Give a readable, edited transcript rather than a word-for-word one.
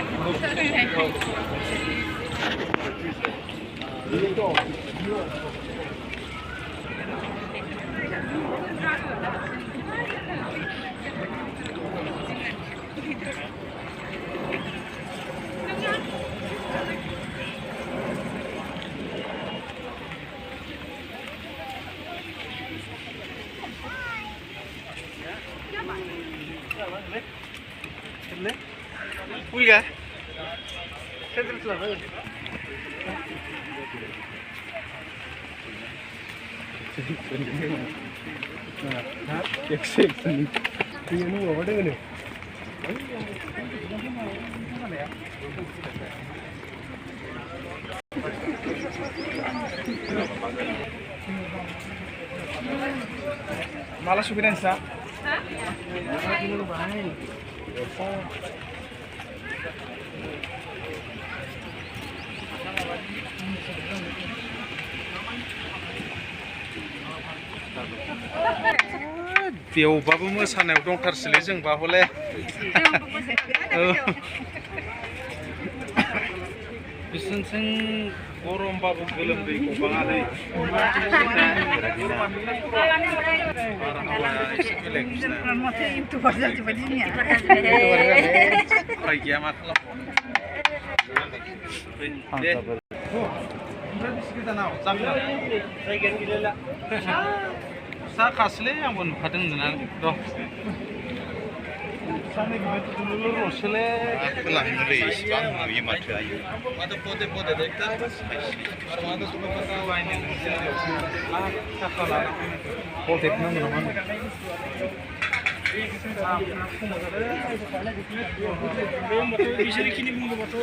Uy, malah supiran sa? बेवबाबो मोसानायाव दंथारसैलै जोंबा हले बिसोरथिं गरमबाबो गोलोमदै गबाङालै उफाय गैया मा खालामबावनो ओमफ्राय बेसे गोजानाव जागोन फिसा खासलै आंबो नुखादों होननानै र' सानै बिबायदि रसोलै खोलाहैनोलै इसिबां नुयो माथो आयो माथो पदे पदे देखता आरो माथो सुबुंफोरा बायनो थाखा लानानै पदेट नांगौ नामा बिसोरखिनि बुंदोंबाथ'